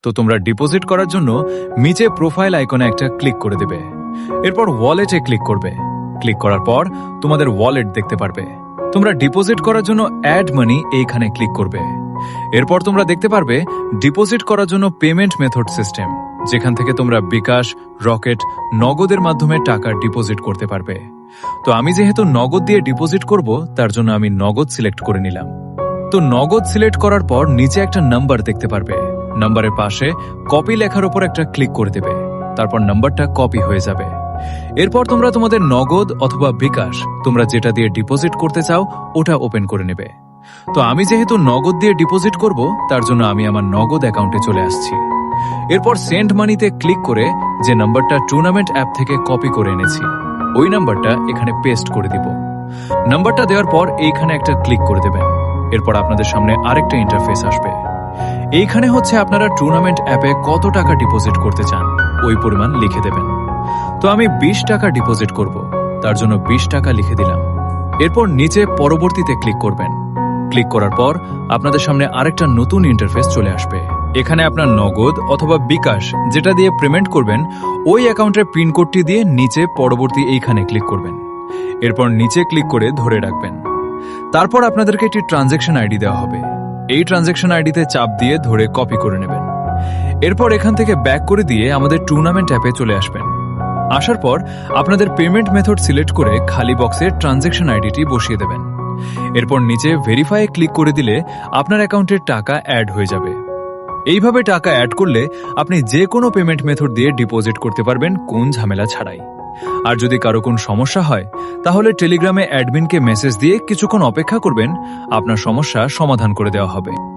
তো তোমরা ডিপোজিট করার জন্য নিচে প্রোফাইল আইকনে একটা ক্লিক করে দেবে। এরপর ওয়ালেটে ক্লিক করবে। ক্লিক করার পর তোমাদের ওয়ালেট দেখতে পারবে। তোমরা ডিপোজিট করার জন্য অ্যাড মানি এইখানে ক্লিক করবে। এরপর তোমরা দেখতে পারবে ডিপোজিট করার জন্য পেমেন্ট মেথড সিস্টেম, যেখান থেকে তোমরা বিকাশ, রকেট, নগদের মাধ্যমে টাকা ডিপোজিট করতে পারবে। তো আমি যেহেতু নগদ দিয়ে ডিপোজিট করব, তার জন্য আমি নগদ সিলেক্ট করে নিলাম। তো নগদ সিলেক্ট করার পর নিচে একটা নাম্বার দেখতে পারবে। নাম্বারের পাশে কপি লেখার উপর একটা ক্লিক করে দেবে। তারপর নাম্বারটা কপি হয়ে যাবে। এরপর তোমরা তোমাদের নগদ অথবা বিকাশ, তোমরা যেটা দিয়ে ডিপোজিট করতে চাও ওটা ওপেন করে নেবে। তো আমি যেহেতু নগদ দিয়ে ডিপোজিট করব, তার জন্য আমি আমার নগদ অ্যাকাউন্টে চলে আসছি। এরপর সেন্ড মানিতে ক্লিক করে যে নাম্বারটা টুর্নামেন্ট অ্যাপ থেকে কপি করে এনেছি, ওই নাম্বারটা এখানে পেস্ট করে দিব। নাম্বারটা দেওয়ার পর এইখানে একটা ক্লিক করে দেবেন। এরপর আপনাদের সামনে আরেকটা ইন্টারফেস আসবে। এইখানে হচ্ছে আপনারা টুর্নামেন্ট অ্যাপে কত টাকা ডিপোজিট করতে চান ওই পরিমাণ লিখে দেবেন। তো আমি 20 টাকা ডিপোজিট করব, তার জন্য 20 টাকা লিখে দিলাম। এরপর নিচে পরবর্তীতে ক্লিক করবেন। ক্লিক করার পর আপনাদের সামনে আরেকটা নতুন ইন্টারফেস চলে আসবে। এখানে আপনার নগদ অথবা বিকাশ যেটা দিয়ে পেমেন্ট করবেন, ওই অ্যাকাউন্টের পিন কোডটি দিয়ে নিচে পরবর্তী এইখানে ক্লিক করবেন। এরপর নিচে ক্লিক করে ধরে রাখবেন। তারপর আপনাদেরকে একটি ট্রানজ্যাকশন আইডি দেওয়া হবে। এই ট্রানজ্যাকশন আইডিতে চাপ দিয়ে ধরে কপি করে নেবেন। এরপর এখান থেকে ব্যাক করে দিয়ে আমাদের টুর্নামেন্ট অ্যাপে চলে আসবেন। আসার পর আপনাদের পেমেন্ট মেথড সিলেক্ট করে খালি বক্সে ট্রানজ্যাকশন আইডিটি বসিয়ে দেবেন। এরপর নিচে ভেরিফাই ক্লিক করে দিলে আপনার অ্যাকাউন্টের টাকা অ্যাড হয়ে যাবে। এইভাবে টাকা অ্যাড করলে আপনি যে কোনো পেমেন্ট মেথড দিয়ে ডিপোজিট করতে পারবেন কোন ঝামেলা ছাড়াই। আর যদি কারো কোনো সমস্যা হয়, তাহলে টেলিগ্রামে অ্যাডমিনকে মেসেজ দিয়ে কিছুক্ষণ অপেক্ষা করবেন, আপনার সমস্যা সমাধান করে দেওয়া হবে।